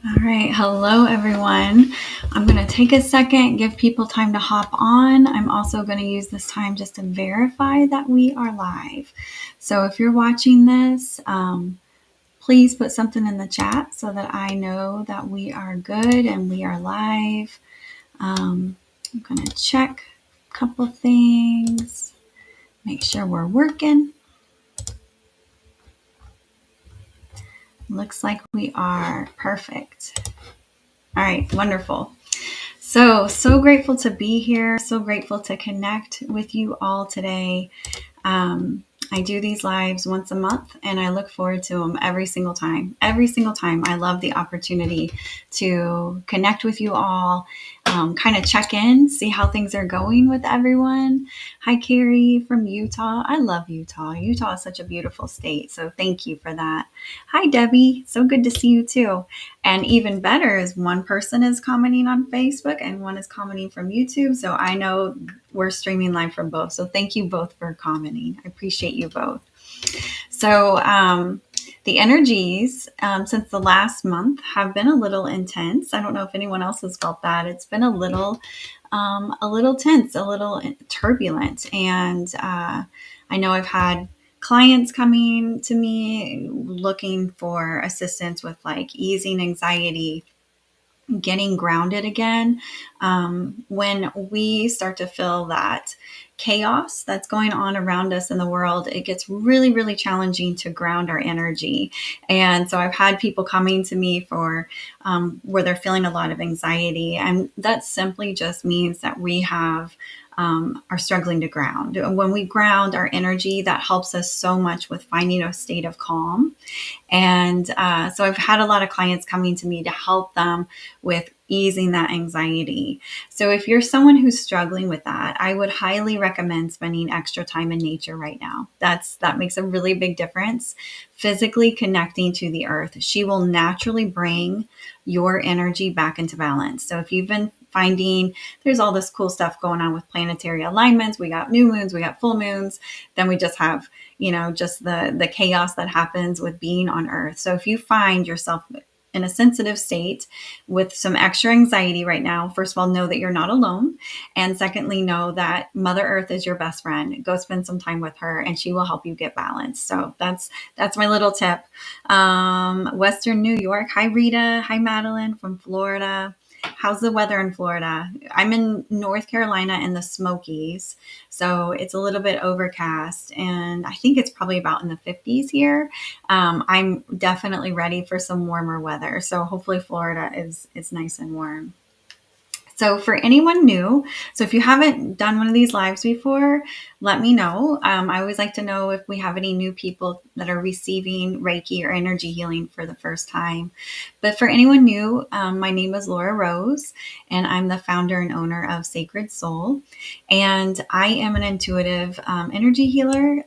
All right. Hello, everyone. I'm going to take a second, give people time to hop on. I'm also going to use this time just to verify that we are live. So if you're watching this, please put something in the chat so that I know that we are good and we are live. I'm going to check a couple things, make sure we're working. Looks like we are perfect. All right, wonderful. So grateful to be here. So grateful to connect with you all today. I do these lives once a month and I look forward to them every single time. Every single time. I love the opportunity to connect with you all, kind of check in, see how things are going with everyone. Hi, Carrie from Utah. I love Utah. Utah is such a beautiful state. So thank you for that. Hi, Debbie. So good to see you too. And even better is one person is commenting on Facebook and one is commenting from YouTube. So I know we're streaming live from both. So thank you both for commenting. I appreciate you both. So the energies since the last month have been a little intense. I don't know if anyone else has felt that. It's been a little tense, a little turbulent. And I know I've had clients coming to me looking for assistance with like easing anxiety, getting grounded again. When we start to feel that chaos that's going on around us in the world, it gets really, really challenging to ground our energy. And so I've had people coming to me for where they're feeling a lot of anxiety. And that simply just means that we have are struggling to ground. When we ground our energy, that helps us so much with finding a state of calm. And so I've had a lot of clients coming to me to help them with easing that anxiety. So if you're someone who's struggling with that, I would highly recommend spending extra time in nature right now. That makes a really big difference. Physically connecting to the earth, she will naturally bring your energy back into balance. So if you've been finding there's all this cool stuff going on with planetary alignments, we got new moons, we got full moons, then we just have just the chaos that happens with being on earth. So if you find yourself in a sensitive state with some extra anxiety right now, first of all, know that you're not alone. And secondly, know that Mother Earth is your best friend. Go spend some time with her and she will help you get balanced. So that's my little tip. Western New York. Hi, Rita. Hi, Madeline from Florida. How's the weather in Florida? I'm in North Carolina in the Smokies, so it's a little bit overcast, and I think it's probably about in the 50s here. I'm definitely ready for some warmer weather, so hopefully Florida is nice and warm. So for anyone new, so if you haven't done one of these lives before, let me know. I always like to know if we have any new people that are receiving Reiki or energy healing for the first time. But for anyone new, my name is Laura Rose, and I'm the founder and owner of Sacred Soul. And I am an intuitive energy healer.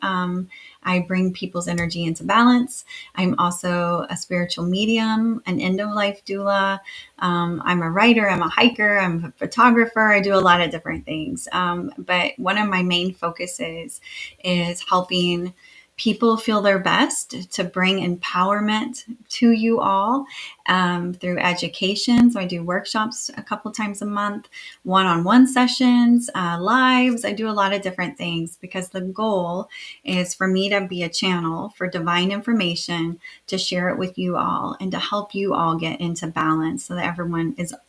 I bring people's energy into balance. I'm also a spiritual medium, an End of Life Doula. I'm a writer, I'm a hiker, I'm a photographer. I do a lot of different things. But one of my main focuses is helping people feel their best, to bring empowerment to you all through education. So I do workshops a couple times a month, one-on-one sessions, lives. I do a lot of different things because the goal is for me to be a channel for divine information, to share it with you all and to help you all get into balance so that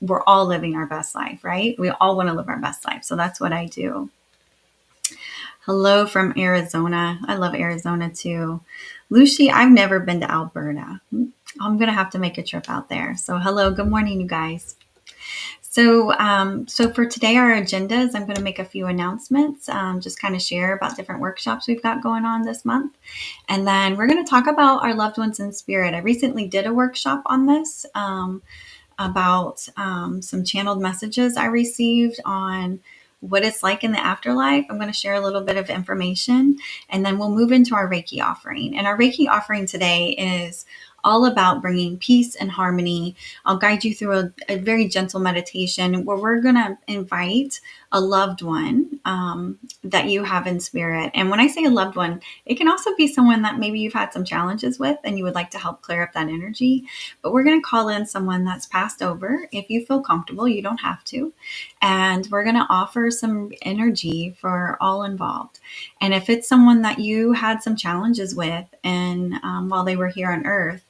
we're all living our best life, right? We all want to live our best life. So that's what I do. Hello from Arizona. I love Arizona too. Lucy, I've never been to Alberta. I'm going to have to make a trip out there. So hello, good morning, you guys. So for today, our agenda is I'm going to make a few announcements, just kind of share about different workshops we've got going on this month. And then we're going to talk about our loved ones in spirit. I recently did a workshop on this about some channeled messages I received on what it's like in the afterlife. I'm going to share a little bit of information, and then we'll move into our Reiki offering. And our Reiki offering today is all about bringing peace and harmony. I'll guide you through a very gentle meditation where we're going to invite a loved one that you have in spirit. And when I say a loved one, it can also be someone that maybe you've had some challenges with and you would like to help clear up that energy. But we're going to call in someone that's passed over. If you feel comfortable, you don't have to. And we're going to offer some energy for all involved. And if it's someone that you had some challenges with and while they were here on earth,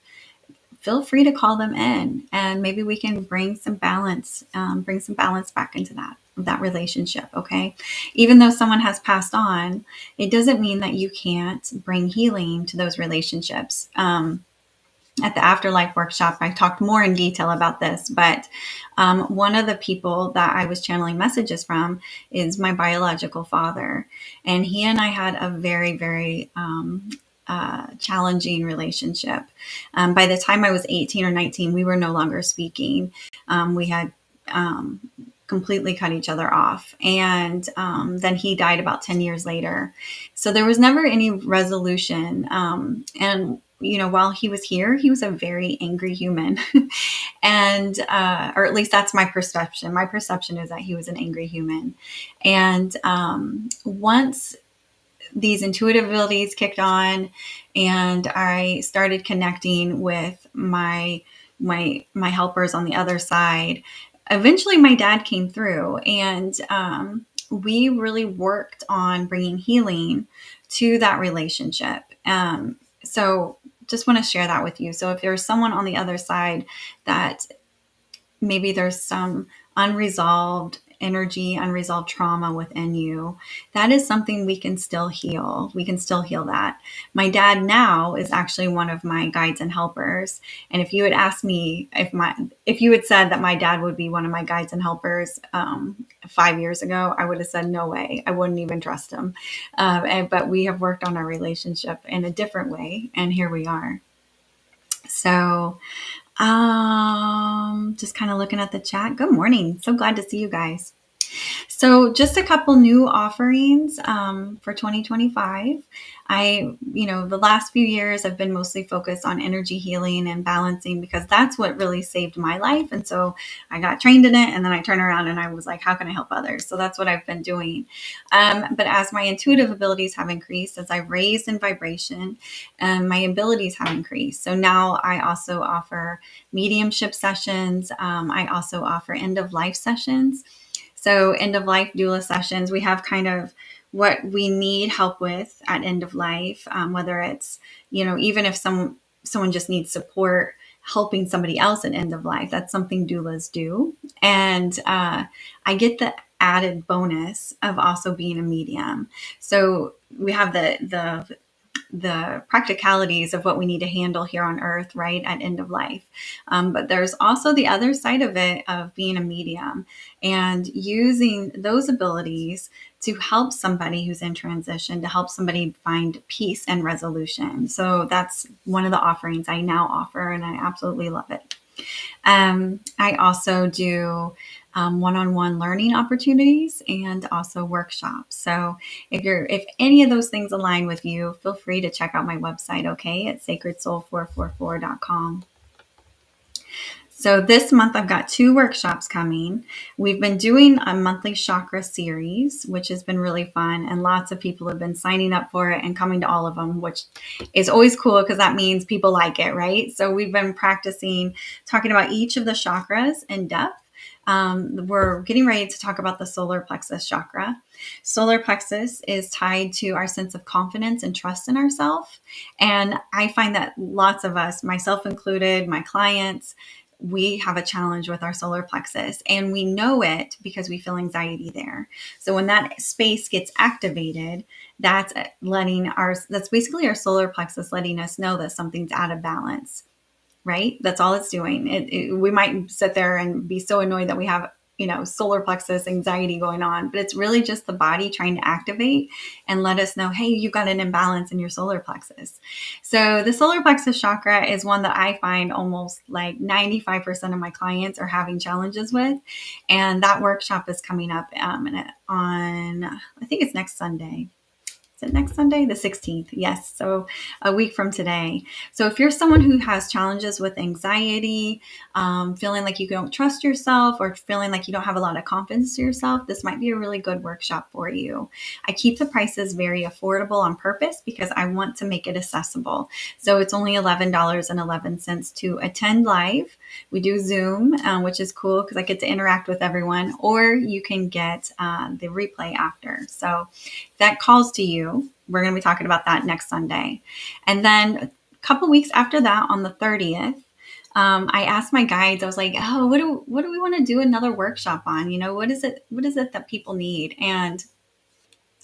feel free to call them in, and maybe we can bring some balance back into that relationship. Okay. Even though someone has passed on, it doesn't mean that you can't bring healing to those relationships. At the Afterlife workshop, I talked more in detail about this, but one of the people that I was channeling messages from is my biological father. And he and I had a very, very challenging relationship. By the time I was 18 or 19, we were no longer speaking. We had completely cut each other off. And then he died about 10 years later. So there was never any resolution. And while he was here, he was a very angry human. And, or at least that's my perception. My perception is that he was an angry human. And once these intuitive abilities kicked on and I started connecting with my helpers on the other side, eventually my dad came through, and we really worked on bringing healing to that relationship. So just want to share that with you. So if there's someone on the other side that maybe there's some unresolved energy, unresolved trauma within you, that is something we can still heal. We can still heal that. My dad now is actually one of my guides and helpers. And if you had asked me if you had said that my dad would be one of my guides and helpers 5 years ago, I would have said no way. I wouldn't even trust him. But we have worked on our relationship in a different way, and here we are. So just kind of looking at the chat. Good morning. So glad to see you guys. So just a couple new offerings for 2025. The last few years I've been mostly focused on energy healing and balancing because that's what really saved my life. And so I got trained in it, and then I turned around and I was like, how can I help others? So that's what I've been doing. But as my intuitive abilities have increased, as I've raised in vibration, my abilities have increased. So now I also offer mediumship sessions. I also offer end of life sessions. So End of Life Doula sessions, we have kind of what we need help with at end of life, whether it's, even if someone just needs support helping somebody else at end of life, that's something doulas do. And I get the added bonus of also being a medium. So we have the practicalities of what we need to handle here on earth, right, at end of life. But there's also the other side of it of being a medium and using those abilities to help somebody who's in transition, to help somebody find peace and resolution. So that's one of the offerings I now offer, and I absolutely love it. I also do one-on-one learning opportunities and also workshops. So if any of those things align with you, feel free to check out my website, okay, at sacredsoul444.com. So this month I've got 2 workshops coming. We've been doing a monthly chakra series, which has been really fun. And lots of people have been signing up for it and coming to all of them, which is always cool because that means people like it, right? So we've been practicing talking about each of the chakras in depth. We're getting ready to talk about the solar plexus chakra. Solar plexus is tied to our sense of confidence and trust in ourselves. And I find that lots of us, myself included, my clients, we have a challenge with our solar plexus, and we know it because we feel anxiety there. So when that space gets activated, that's basically our solar plexus letting us know that something's out of balance, right? That's all it's doing. We might sit there and be so annoyed that we have, solar plexus anxiety going on, but it's really just the body trying to activate and let us know, hey, you've got an imbalance in your solar plexus. So the solar plexus chakra is one that I find almost like 95% of my clients are having challenges with. And that workshop is coming up on, I think it's next Sunday. Is it next Sunday? The 16th. Yes. So a week from today. So if you're someone who has challenges with anxiety, feeling like you don't trust yourself, or feeling like you don't have a lot of confidence to yourself, this might be a really good workshop for you. I keep the prices very affordable on purpose because I want to make it accessible. So it's only $11.11 to attend live. We do Zoom, which is cool because I get to interact with everyone, or you can get the replay after. So that calls to you. We're going to be talking about that next Sunday. And then a couple weeks after that, on the 30th, I asked my guides, I was like, oh, what do we want to do another workshop on? What is it that people need? And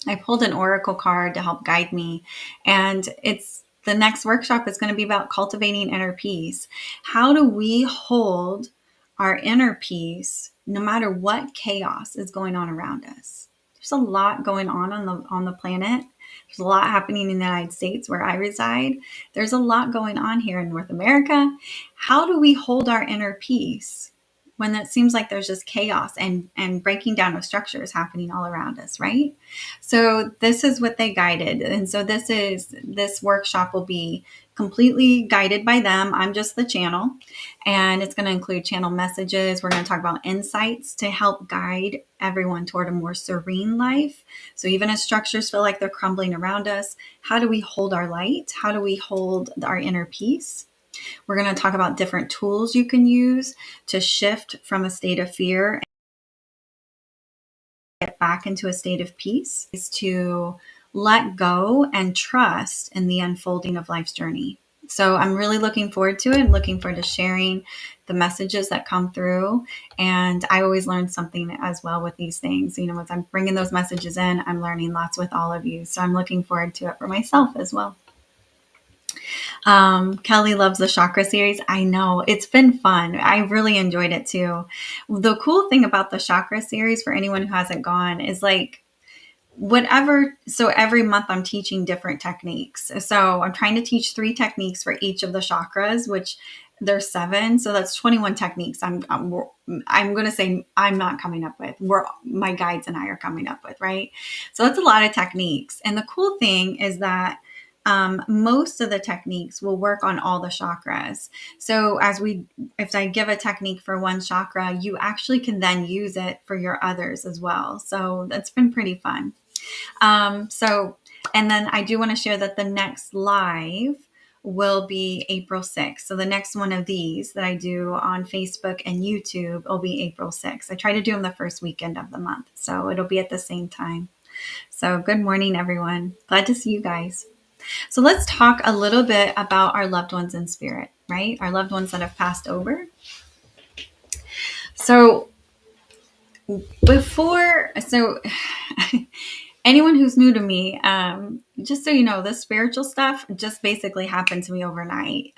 I pulled an oracle card to help guide me. And the next workshop is going to be about cultivating inner peace. How do we hold our inner peace no matter what chaos is going on around us? There's a lot going on the planet. There's a lot happening in the United States where I reside. There's a lot going on here in North America. How do we hold our inner peace when it seems like there's just chaos and breaking down of structures happening all around us, right? So this is what they guided. And so this workshop will be completely guided by them. I'm just the channel, and it's going to include channel messages. We're going to talk about insights to help guide everyone toward a more serene life. So even as structures feel like they're crumbling around us, how do we hold our light? How do we hold our inner peace? We're going to talk about different tools you can use to shift from a state of fear and get back into a state of peace, is to let go and trust in the unfolding of life's journey. So I'm really looking forward to it. I'm looking forward to sharing the messages that come through. And I always learn something as well with these things. As I'm bringing those messages in, I'm learning lots with all of you. So I'm looking forward to it for myself as well. Kelly loves the chakra series. I know, it's been fun. I really enjoyed it too. The cool thing about the chakra series, for anyone who hasn't gone, is like so every month I'm teaching different techniques. So I'm trying to teach 3 techniques for each of the chakras, which there's 7. So that's 21 techniques. I'm going to say I'm not coming up with, my guides and I are coming up with, right? So that's a lot of techniques. And the cool thing is that most of the techniques will work on all the chakras. So if I give a technique for one chakra, you actually can then use it for your others as well. So that's been pretty fun. And then I do want to share that the next live will be April 6th. So the next one of these that I do on Facebook and YouTube will be April 6th. I try to do them the first weekend of the month. So it'll be at the same time. So good morning, everyone. Glad to see you guys. So let's talk a little bit about our loved ones in spirit, right? Our loved ones that have passed over. So anyone who's new to me, just so you know, this spiritual stuff just basically happened to me overnight.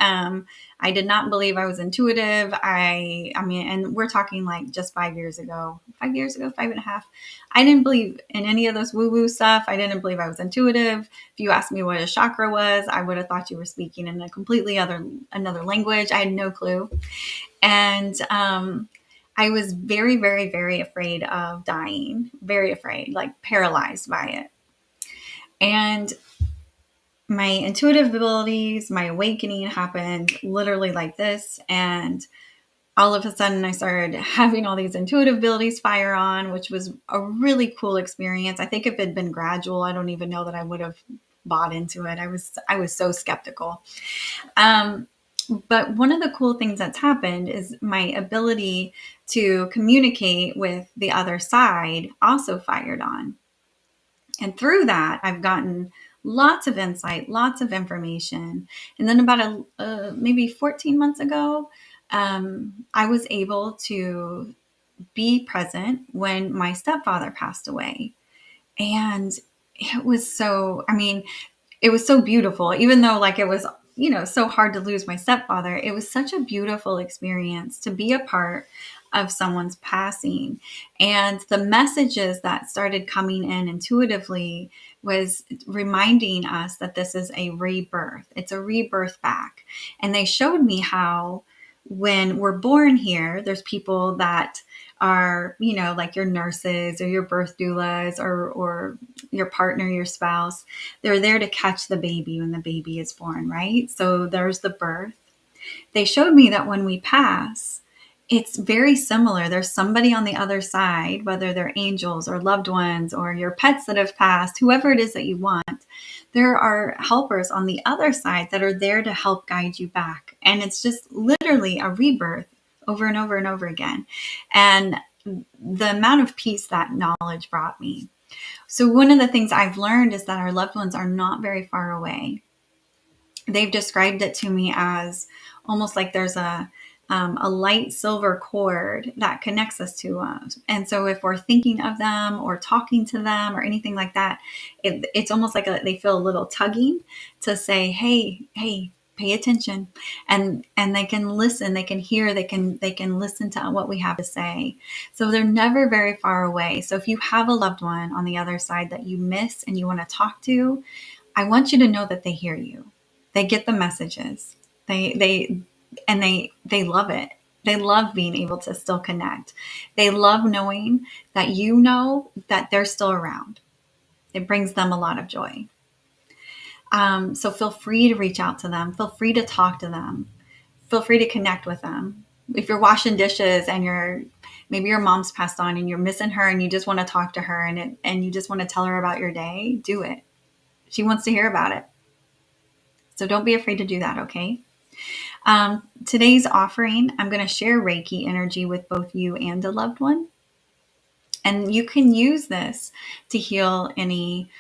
I did not believe I was intuitive. I mean, and we're talking like just 5 years ago, 5.5. I didn't believe in any of this woo-woo stuff. I didn't believe I was intuitive. If you asked me what a chakra was, I would have thought you were speaking in a completely another language. I had no clue. And, I was very, very, very afraid of dying, very afraid, like paralyzed by it. And my intuitive abilities, my awakening happened literally like this. And all of a sudden I started having all these intuitive abilities fire on, which was a really cool experience. I think if it had been gradual, I don't even know that I would have bought into it. I was so skeptical. But one of the cool things that's happened is my ability to communicate with the other side also fired on. And through that, I've gotten lots of insight, lots of information. And then about maybe 14 months ago, I was able to be present when my stepfather passed away. And it was so beautiful, even though like it was, so hard to lose my stepfather. It was such a beautiful experience to be a part of someone's passing. And the messages that started coming in intuitively was reminding us that this is a rebirth. It's a rebirth back. And they showed me how when we're born here, there's people that are, like your nurses or your birth doulas or your partner, your spouse. They're there to catch the baby when the baby is born, right? So there's the birth. They showed me that when we pass, it's very similar. There's somebody on the other side, whether they're angels or loved ones or your pets that have passed, whoever it is that you want. There are helpers on the other side that are there to help guide you back. And it's just literally a rebirth over and over and over again. And the amount of peace that knowledge brought me. So one of the things I've learned is that our loved ones are not very far away. They've described it to me as almost like there's a light silver cord that connects us to us. And so if we're thinking of them or talking to them or anything like that, it's almost like they feel a little tugging to say, hey, pay attention. And they can listen, they can hear, they can listen to what we have to say. So they're never very far away. So if you have a loved one on the other side that you miss and you want to talk to, I want you to know that they hear you. They get the messages. They love it. They love being able to still connect. They love knowing that you know that they're still around. It brings them a lot of joy. So feel free to reach out to them. Feel free to talk to them. Feel free to connect with them. If you're washing dishes and maybe your mom's passed on and you're missing her and you just want to talk to her and you just want to tell her about your day, do it. She wants to hear about it. So don't be afraid to do that, okay? Today's offering, I'm going to share Reiki energy with both you and a loved one. And you can use this to heal any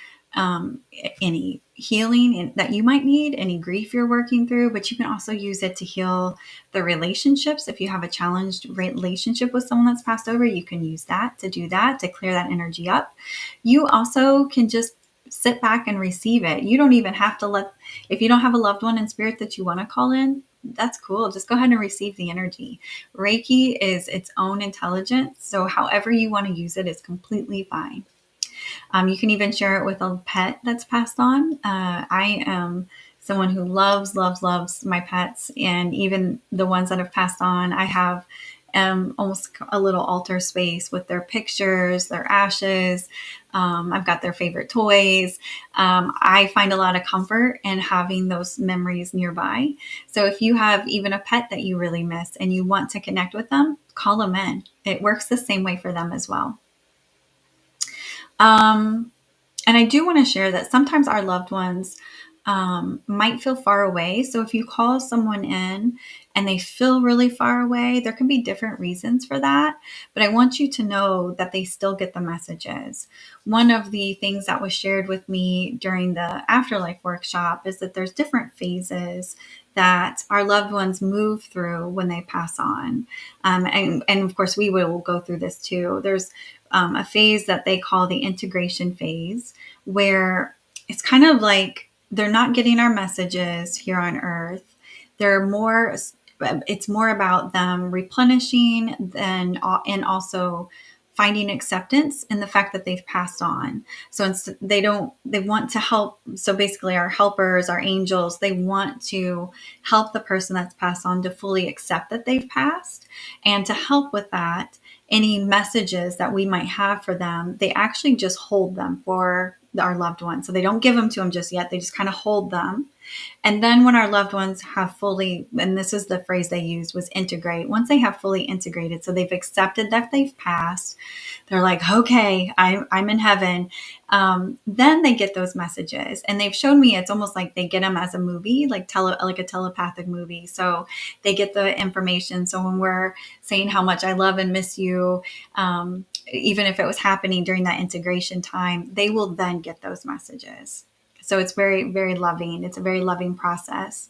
healing that you might need, any grief you're working through, but you can also use it to heal the relationships. If you have a challenged relationship with someone that's passed over, you can use that to do that, to clear that energy up. You also can just sit back and receive it. You don't even have to if you don't have a loved one in spirit that you want to call in, that's cool. Just go ahead and receive the energy. Reiki is its own intelligence. So however you want to use it is completely fine. You can even share it with a pet that's passed on. I am someone who loves my pets, and even the ones that have passed on, I have almost a little altar space with their pictures, their ashes. I've got their favorite toys. I find a lot of comfort in having those memories nearby. So if you have even a pet that you really miss and you want to connect with them, call them in. It works the same way for them as well. And I do want to share that sometimes our loved ones might feel far away. So if you call someone in and they feel really far away, there can be different reasons for that. But I want you to know that they still get the messages. One of the things that was shared with me during the afterlife workshop is that there's different phases that our loved ones move through when they pass on. And of course, we will go through this too. There's a phase that they call the integration phase, where it's kind of like they're not getting our messages here on earth. It's more about them replenishing and also finding acceptance in the fact that they've passed on. So they want to help. So basically our helpers, our angels, they want to help the person that's passed on to fully accept that they've passed. And to help with that, any messages that we might have for them, they actually just hold them for our loved ones. So they don't give them to them just yet. They just kind of hold them. And then when our loved ones have fully, and this is the phrase they used, was integrate. Once they have fully integrated, so they've accepted that they've passed, they're like, okay, I'm in heaven. Then they get those messages, and they've shown me it's almost like they get them as a movie, like a telepathic movie. So they get the information. So when we're saying how much I love and miss you, even if it was happening during that integration time, they will then get those messages. So it's very, very loving. It's a very loving process.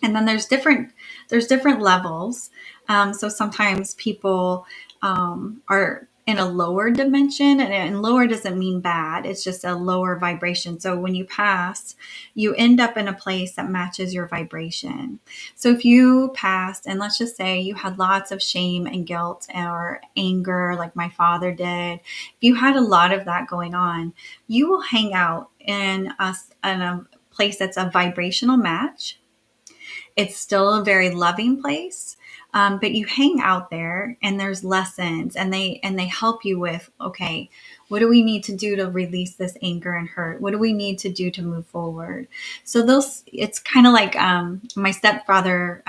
And then there's different levels. So sometimes people are in a lower dimension, and lower doesn't mean bad. It's just a lower vibration. So when you pass, you end up in a place that matches your vibration. So if you passed, and let's just say you had lots of shame and guilt or anger, like my father did, if you had a lot of that going on, you will hang out in a place that's a vibrational match. It's still a very loving place. But you hang out there and there's lessons, and they help you with, okay, what do we need to do to release this anger and hurt? What do we need to do to move forward? So it's kind of like my stepfather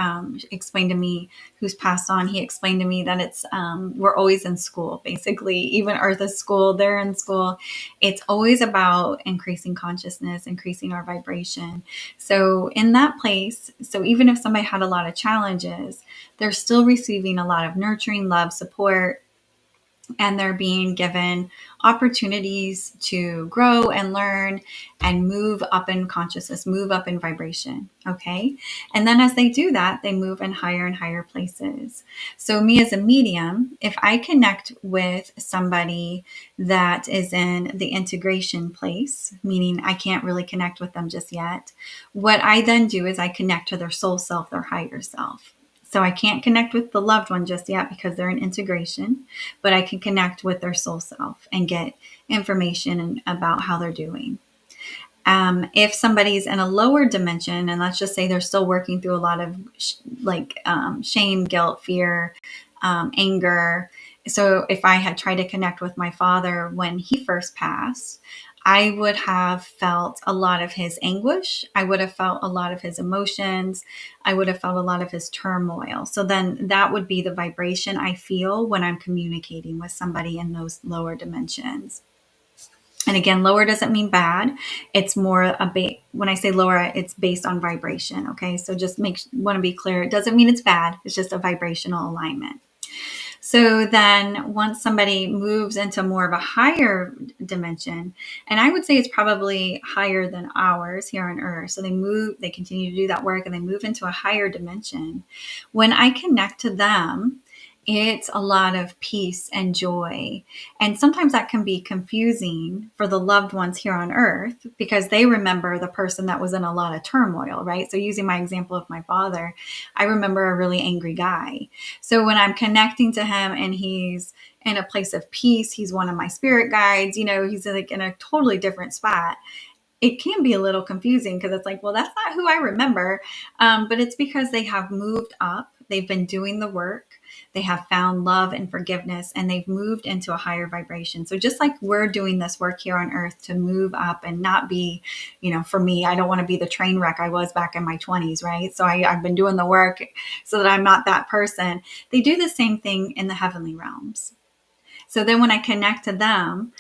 explained to me, who's passed on. He explained to me that it's we're always in school, basically. Even Earth's school, they're in school. It's always about increasing consciousness, increasing our vibration. So in that place, so even if somebody had a lot of challenges, they're still receiving a lot of nurturing, love, support, and they're being given opportunities to grow and learn and move up in consciousness, move up in vibration. Okay. And then as they do that, they move in higher and higher places. So, me as a medium, if I connect with somebody that is in the integration place, meaning I can't really connect with them just yet, what I then do is I connect to their soul self, their higher self. So I can't connect with the loved one just yet because they're in integration, but I can connect with their soul self and get information about how they're doing. If somebody's in a lower dimension, and let's just say they're still working through a lot of shame, guilt, fear, anger. So if I had tried to connect with my father when he first passed, I would have felt a lot of his anguish. I would have felt a lot of his emotions. I would have felt a lot of his turmoil. So then that would be the vibration I feel when I'm communicating with somebody in those lower dimensions. And again, lower doesn't mean bad. It's more when I say lower, it's based on vibration. Okay. So just want to be clear. It doesn't mean it's bad. It's just a vibrational alignment. So then once somebody moves into more of a higher dimension, and I would say it's probably higher than ours here on Earth. So they continue to do that work and they move into a higher dimension. When I connect to them, it's a lot of peace and joy. And sometimes that can be confusing for the loved ones here on Earth because they remember the person that was in a lot of turmoil, right? So using my example of my father, I remember a really angry guy. So when I'm connecting to him and he's in a place of peace, he's one of my spirit guides, he's like in a totally different spot. It can be a little confusing because it's like, well, that's not who I remember. But it's because they have moved up. They've been doing the work. They have found love and forgiveness, and they've moved into a higher vibration. So just like we're doing this work here on Earth to move up and not be, for me, I don't want to be the train wreck I was back in my 20s, right? So I've been doing the work so that I'm not that person. They do the same thing in the heavenly realms. So then when I connect to them,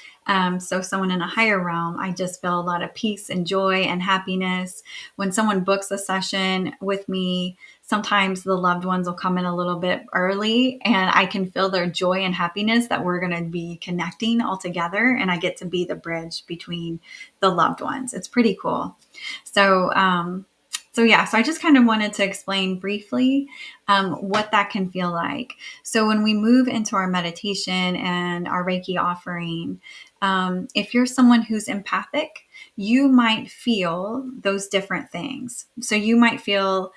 so someone in a higher realm, I just feel a lot of peace and joy and happiness. When someone books a session with me, sometimes the loved ones will come in a little bit early and I can feel their joy and happiness that we're going to be connecting all together. And I get to be the bridge between the loved ones. It's pretty cool. So I just kind of wanted to explain briefly what that can feel like. So when we move into our meditation and our Reiki offering, if you're someone who's empathic, you might feel those different things. So you might feel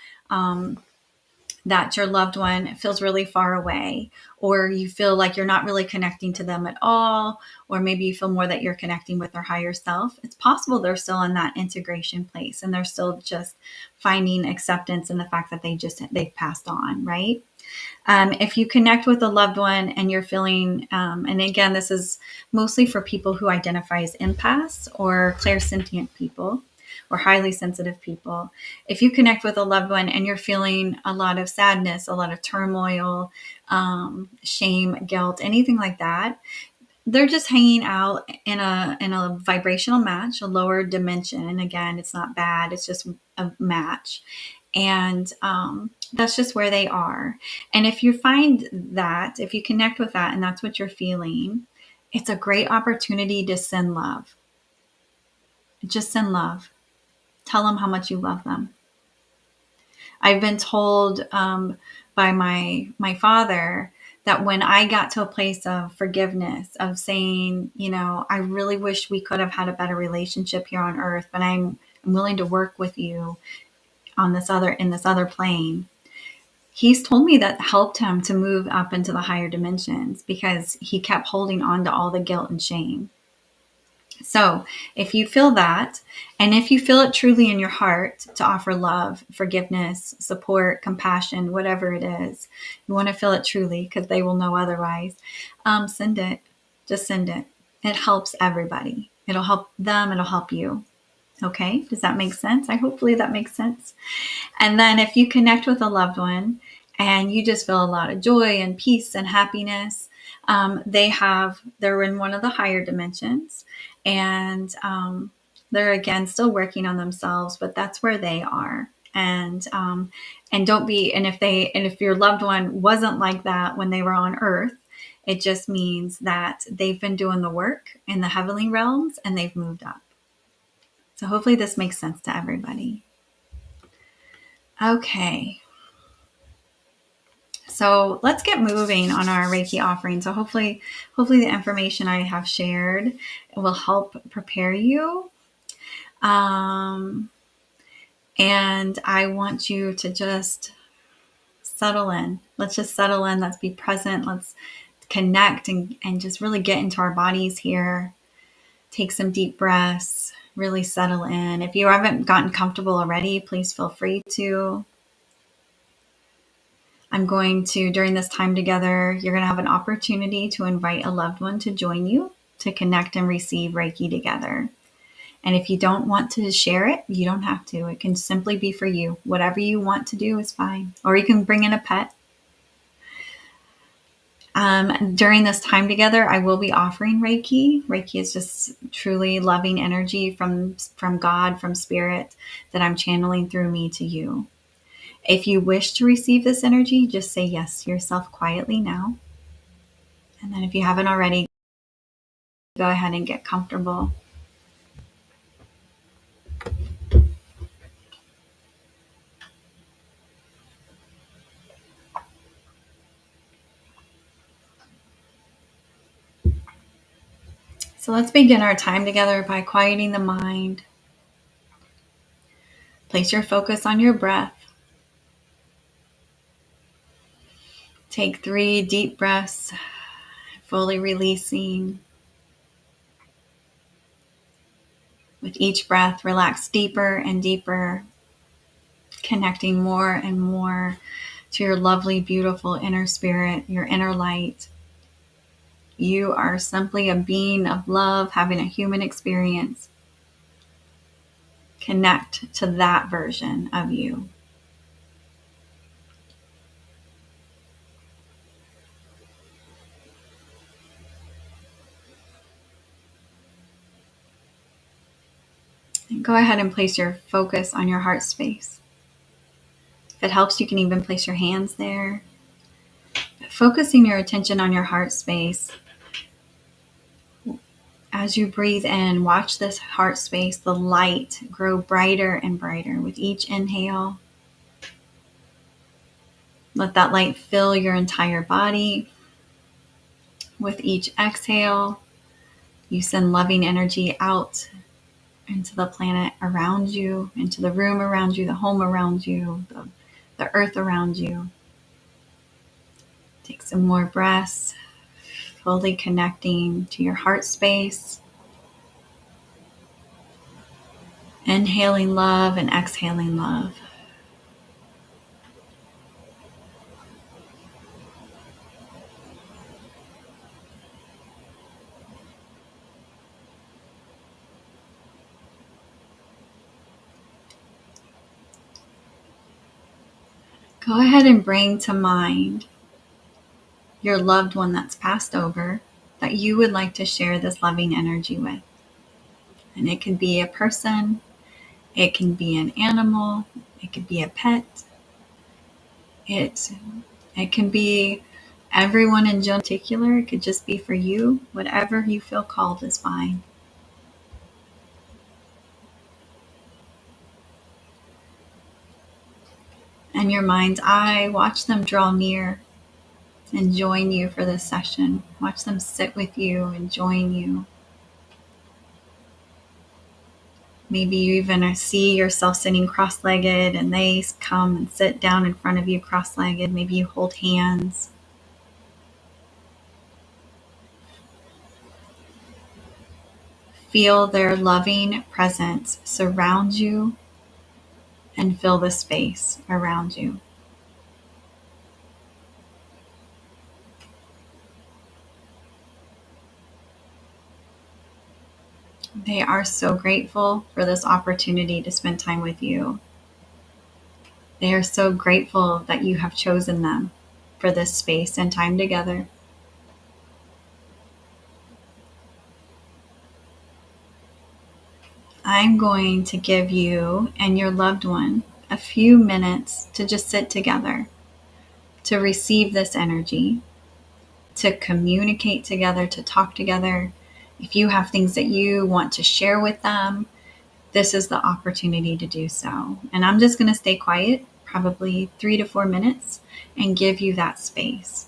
that your loved one feels really far away, or you feel like you're not really connecting to them at all, or maybe you feel more that you're connecting with their higher self. It's possible they're still in that integration place and they're still just finding acceptance in the fact that they've passed on, right? If you connect with a loved one and you're feeling, and again, this is mostly for people who identify as empaths or clairsentient people or highly sensitive people. If you connect with a loved one and you're feeling a lot of sadness, a lot of turmoil, shame, guilt, anything like that, they're just hanging out in a vibrational match, a lower dimension. And again, it's not bad. It's just a match. And that's just where they are. And if you find that, if you connect with that and that's what you're feeling, it's a great opportunity to send love. Just send love. Tell them how much you love them. I've been told by my father that when I got to a place of forgiveness, of saying, I really wish we could have had a better relationship here on Earth, but I'm willing to work with you in this other plane. He's told me that helped him to move up into the higher dimensions because he kept holding on to all the guilt and shame. So if you feel that, and if you feel it truly in your heart to offer love, forgiveness, support, compassion, whatever it is, you want to feel it truly because they will know otherwise, send it. Just send it. It helps everybody. It'll help them. It'll help you. Okay. Does that make sense? Hopefully that makes sense. And then if you connect with a loved one and you just feel a lot of joy and peace and happiness, they're in one of the higher dimensions, and they're again still working on themselves, but that's where they are. And don't be, and if your loved one wasn't like that when they were on earth, it just means that they've been doing the work in the heavenly realms and they've moved up. So hopefully this makes sense to everybody. Okay. So let's get moving on our Reiki offering. So hopefully the information I have shared will help prepare you. And I want you to just settle in. Let's just settle in. Let's be present. Let's connect and just really get into our bodies here. Take some deep breaths. Really settle in. If you haven't gotten comfortable already, please feel free to. I'm going to, during this time together, you're going to have an opportunity to invite a loved one to join you to connect and receive Reiki together. And if you don't want to share it, you don't have to. It can simply be for you. Whatever you want to do is fine. Or you can bring in a pet. During this time together, I will be offering Reiki. Reiki is just truly loving energy from God, from Spirit, that I'm channeling through me to you. If you wish to receive this energy, just say yes to yourself quietly now. And then if you haven't already, go ahead and get comfortable. So let's begin our time together by quieting the mind. Place your focus on your breath. Take 3 deep breaths, fully releasing. With each breath, relax deeper and deeper, connecting more and more to your lovely, beautiful inner spirit, your inner light. You are simply a being of love, having a human experience. Connect to that version of you. And go ahead and place your focus on your heart space. If it helps, you can even place your hands there. But focusing your attention on your heart space, as you breathe in, watch this heart space, the light, grow brighter and brighter with each inhale. Let that light fill your entire body. With each exhale, you send loving energy out into the planet around you, into the room around you, the home around you, the earth around you. Take some more breaths, fully connecting to your heart space. Inhaling love and exhaling love. Go ahead and bring to mind your loved one that's passed over that you would like to share this loving energy with. And it can be a person, it can be an animal, it could be a pet, it can be everyone in particular. It could just be for you. Whatever you feel called is fine. And your mind's eye, watch them draw near and join you for this session. Watch them sit with you and join you. Maybe you even see yourself sitting cross-legged and they come and sit down in front of you cross-legged. Maybe you hold hands. Feel their loving presence surround you and fill the space around you. They are so grateful for this opportunity to spend time with you. They are so grateful that you have chosen them for this space and time together. I'm going to give you and your loved one a few minutes to just sit together, to receive this energy, to communicate together, to talk together. If you have things that you want to share with them, this is the opportunity to do so. And I'm just going to stay quiet, probably 3 to 4 minutes, and give you that space.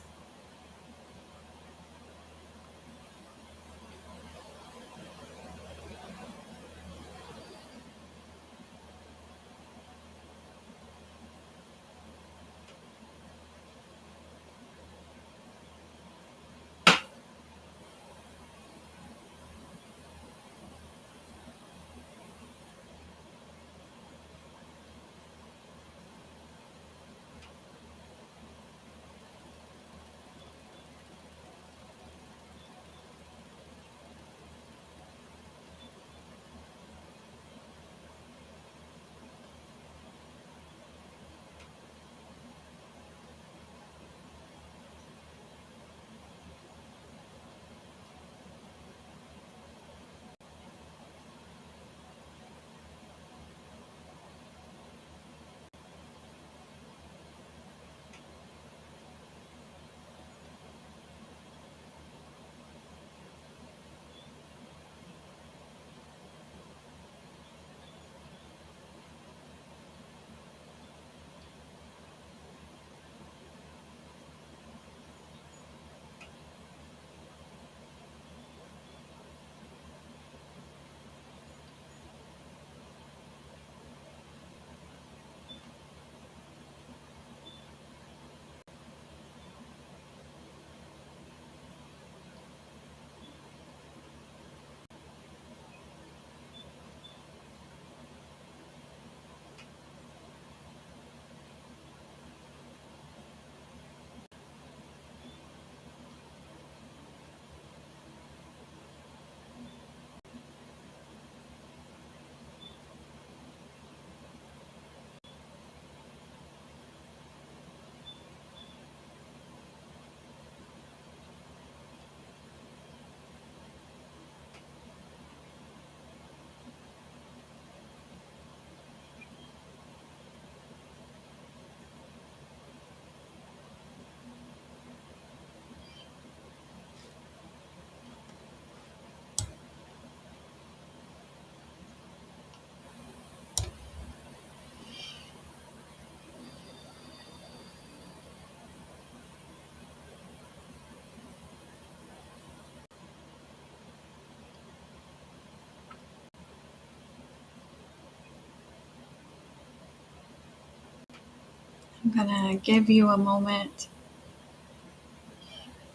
I'm going to give you a moment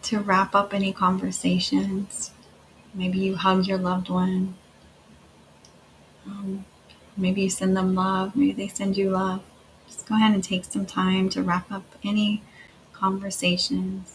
to wrap up any conversations. Maybe you hug your loved one. Maybe you send them love. Maybe they send you love. Just go ahead and take some time to wrap up any conversations.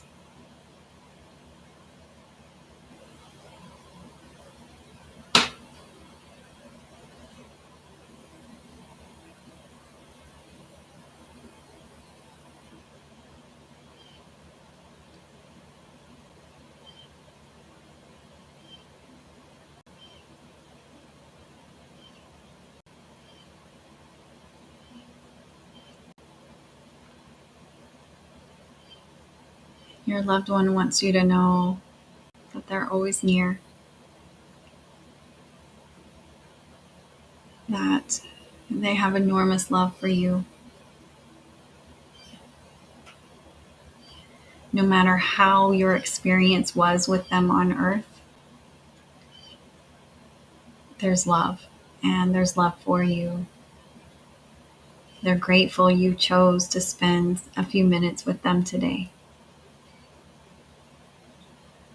Your loved one wants you to know that they're always near, that they have enormous love for you. No matter how your experience was with them on earth, there's love, and there's love for you. They're grateful you chose to spend a few minutes with them today.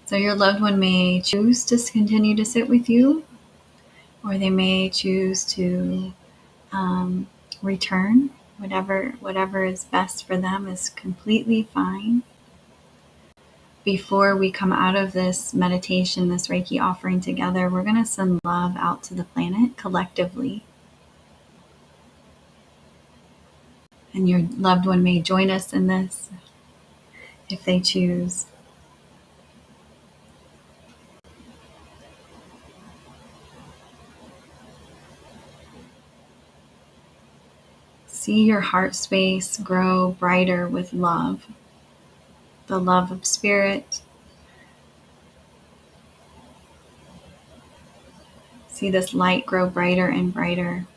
So your loved one may choose to continue to sit with you, or they may choose to return. Whatever is best for them is completely fine. Before we come out of this meditation, this Reiki offering together, we're going to send love out to the planet collectively. And your loved one may join us in this if they choose. See your heart space grow brighter with love, the love of spirit. See this light grow brighter and brighter.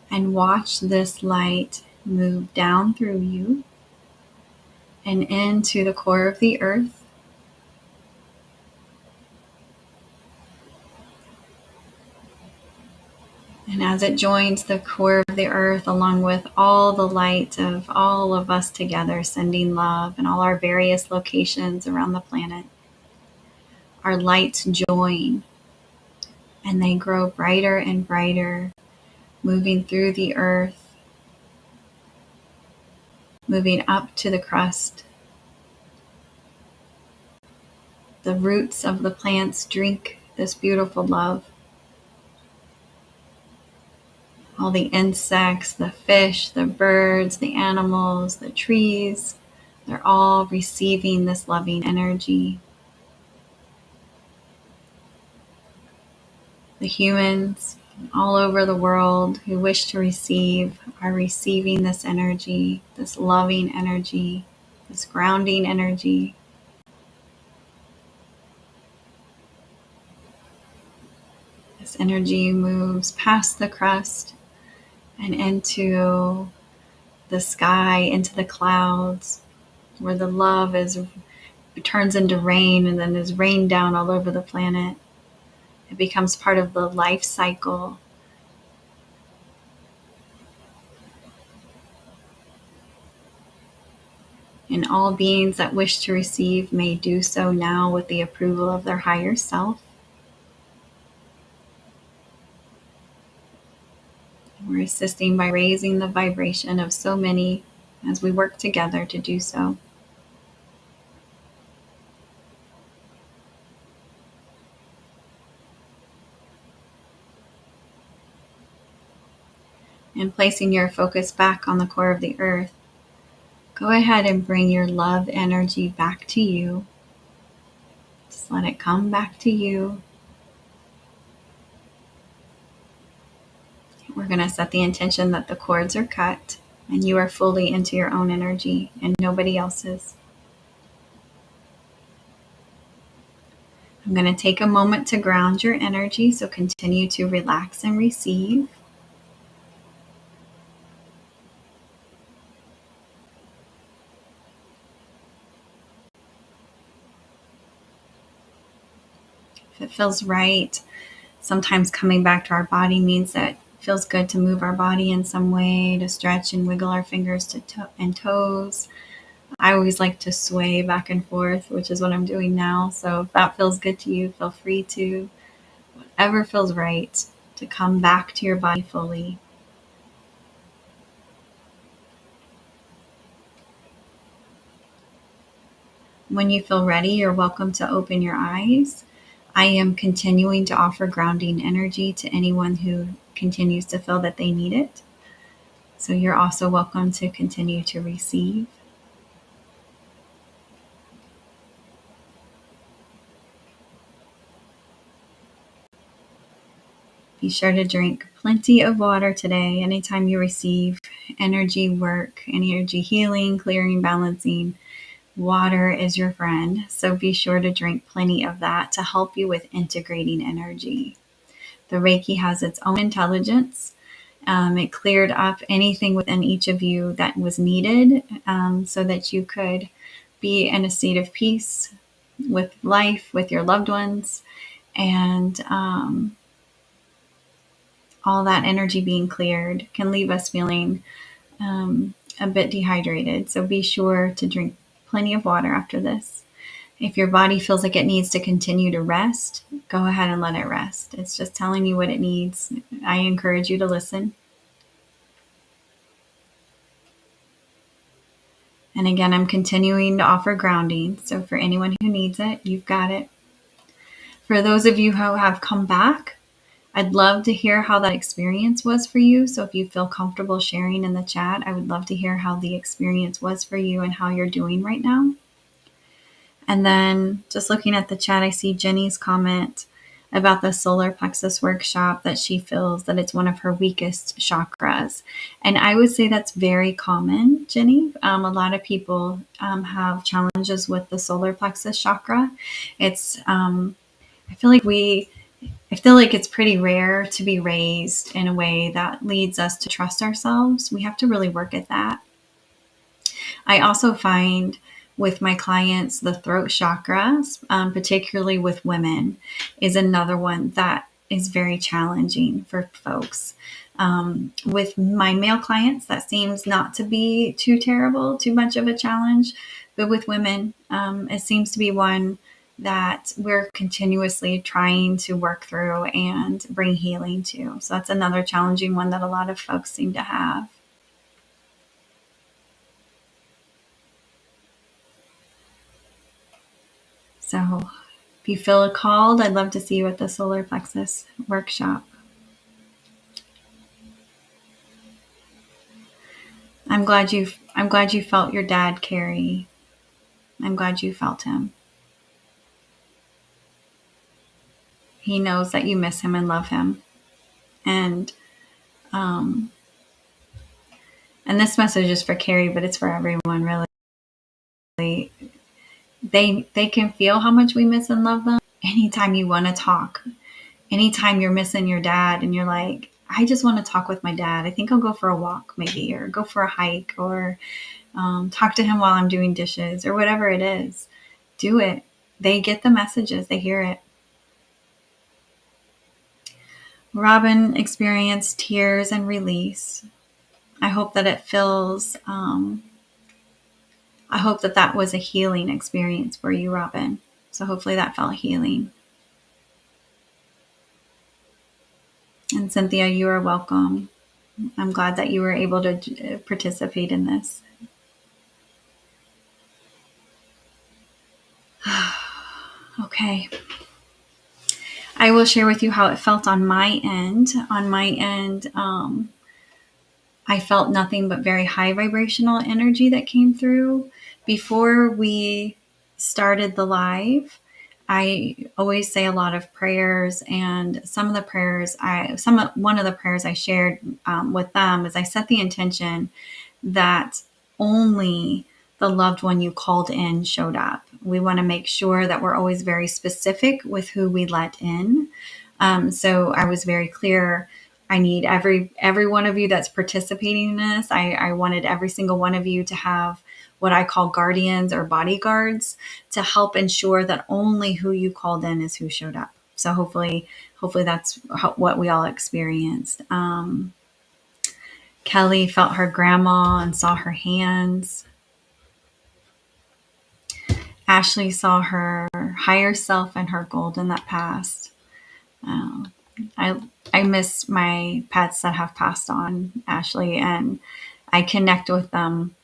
And watch this light move down through you and into the core of the earth. And as it joins the core of the earth, along with all the light of all of us together, sending love in all our various locations around the planet, our lights join and they grow brighter and brighter, moving through the earth, moving up to the crust. The roots of the plants drink this beautiful love. All the insects, the fish, the birds, the animals, the trees, they're all receiving this loving energy. The humans all over the world who wish to receive are receiving this energy, this loving energy, this grounding energy. This energy moves past the crust and into the sky, into the clouds, where the love turns into rain and then is rained down all over the planet. It becomes part of the life cycle. And all beings that wish to receive may do so now with the approval of their higher self. We're assisting by raising the vibration of so many as we work together to do so. And placing your focus back on the core of the earth, go ahead and bring your love energy back to you. Just let it come back to you. We're going to set the intention that the cords are cut and you are fully into your own energy and nobody else's. I'm going to take a moment to ground your energy, so continue to relax and receive. If it feels right, sometimes coming back to our body means that it feels good to move our body in some way, to stretch and wiggle our fingers and toes. I always like to sway back and forth, which is what I'm doing now. So if that feels good to you, feel free to, whatever feels right, to come back to your body fully. When you feel ready, you're welcome to open your eyes. I am continuing to offer grounding energy to anyone who continues to feel that they need it. So you're also welcome to continue to receive. Be sure to drink plenty of water today. Anytime you receive energy work, energy healing, clearing, balancing, water is your friend. So be sure to drink plenty of that to help you with integrating energy. The Reiki has its own intelligence. It cleared up anything within each of you that was needed, so that you could be in a state of peace with life, with your loved ones, and all that energy being cleared can leave us feeling a bit dehydrated. So be sure to drink plenty of water after this. If your body feels like it needs to continue to rest, go ahead and let it rest. It's just telling you what it needs. I encourage you to listen. And again, I'm continuing to offer grounding. So for anyone who needs it, you've got it. For those of you who have come back, I'd love to hear how that experience was for you. So if you feel comfortable sharing in the chat, I would love to hear how the experience was for you and how you're doing right now. And then just looking at the chat, I see Jenny's comment about the solar plexus workshop, that she feels that it's one of her weakest chakras. And I would say that's very common, Jenny. A lot of people have challenges with the solar plexus chakra. It's, I feel like it's pretty rare to be raised in a way that leads us to trust ourselves. We have to really work at that. I also find with my clients, the throat chakra, particularly with women, is another one that is very challenging for folks. With my male clients, that seems not to be too terrible, too much of a challenge. But with women, it seems to be one that we're continuously trying to work through and bring healing to. So that's another challenging one that a lot of folks seem to have. So if you feel called, I'd love to see you at the solar plexus workshop. I'm glad you felt your dad, Carrie. I'm glad you felt him. He knows that you miss him and love him. And this message is for Carrie, but it's for everyone, really. They can feel how much we miss and love them. Anytime you want to talk, anytime you're missing your dad and you're like, I just want to talk with my dad. I think I'll go for a walk maybe, or go for a hike, or talk to him while I'm doing dishes, or whatever it is. Do it. They get the messages. They hear it. Robin experienced tears and release. I hope that it feels, I hope that was a healing experience for you, Robin. So hopefully that felt healing. And Cynthia, you are welcome. I'm glad that you were able to participate in this. Okay. I will share with you how it felt on my end. On my end, I felt nothing but very high vibrational energy that came through. Before we started the live, I always say a lot of prayers, and one of the prayers I shared with them is I set the intention that only the loved one you called in showed up. We want to make sure that we're always very specific with who we let in. So I was very clear. I need every one of you that's participating in this. I wanted every single one of you to have what I call guardians or bodyguards to help ensure that only who you called in is who showed up. So hopefully that's what we all experienced. Kelly felt her grandma and saw her hands. Ashley saw her higher self and her golden that passed. I miss my pets that have passed on, Ashley, and I connect with them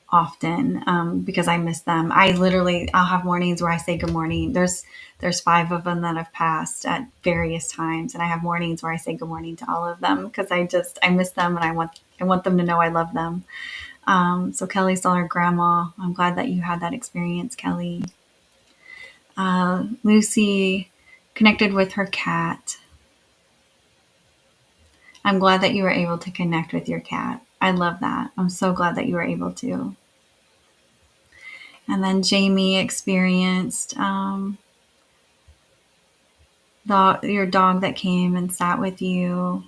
often because I miss them. I'll have mornings where I say good morning. There's 5 of them that have passed at various times, and I have mornings where I say good morning to all of them because I miss them, and I want them to know I love them. So Kelly saw her grandma. I'm glad that you had that experience, Kelly. Lucy connected with her cat. I'm glad that you were able to connect with your cat. I love that. I'm so glad that you were able to. And then Jamie experienced your dog that came and sat with you,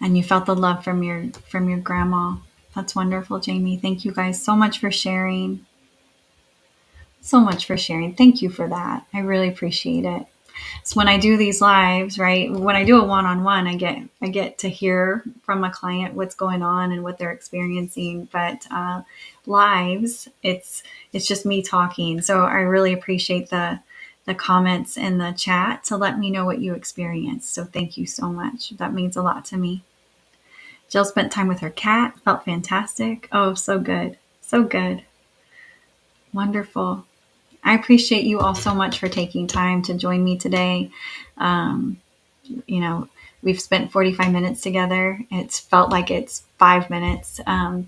and you felt the love from your grandma. That's wonderful, Jamie. Thank you guys so much for sharing. Thank you for that. I really appreciate it. So when I do these lives, right, when I do a one-on-one, I get to hear from a client what's going on and what they're experiencing. But lives, it's just me talking. So I really appreciate the comments in the chat to let me know what you experienced. So thank you so much. That means a lot to me. Jill spent time with her cat. Felt fantastic. Oh, so good. So good. Wonderful. I appreciate you all so much for taking time to join me today. Um, you know, we've spent 45 minutes together. It's felt like it's 5 minutes.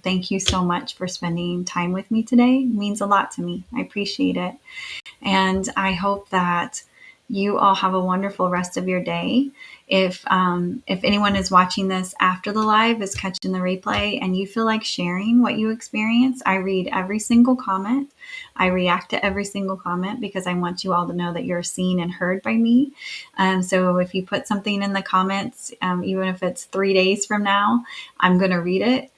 Thank you so much for spending time with me today. It means a lot to me. I appreciate it. And I hope that you all have a wonderful rest of your day. If anyone is watching this after the live, is catching the replay, and you feel like sharing what you experienced, I read every single comment. I react to every single comment because I want you all to know that you're seen and heard by me. So if you put something in the comments, even if it's 3 days from now, I'm going to read it.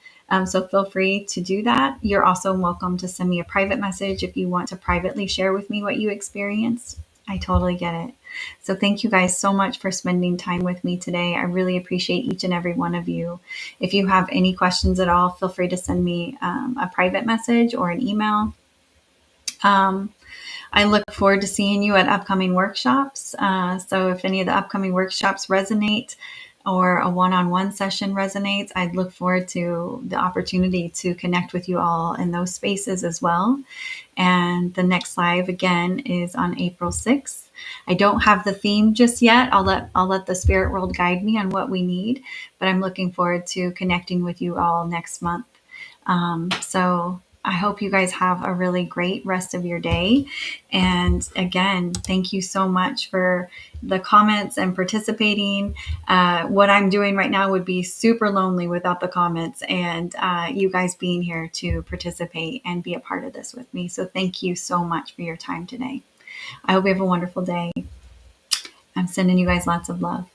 So feel free to do that. You're also welcome to send me a private message if you want to privately share with me what you experienced. I totally get it. So thank you guys so much for spending time with me today. I really appreciate each and every one of you. If you have any questions at all, feel free to send me a private message or an email. I look forward to seeing you at upcoming workshops. So if any of the upcoming workshops resonate or a one-on-one session resonates, I'd look forward to the opportunity to connect with you all in those spaces as well. And the next live again is on April 6th. I don't have the theme just yet. I'll let the spirit world guide me on what we need, but I'm looking forward to connecting with you all next month. So I hope you guys have a really great rest of your day. And again, thank you so much for the comments and participating. What I'm doing right now would be super lonely without the comments and you guys being here to participate and be a part of this with me. So thank you so much for your time today. I hope you have a wonderful day. I'm sending you guys lots of love.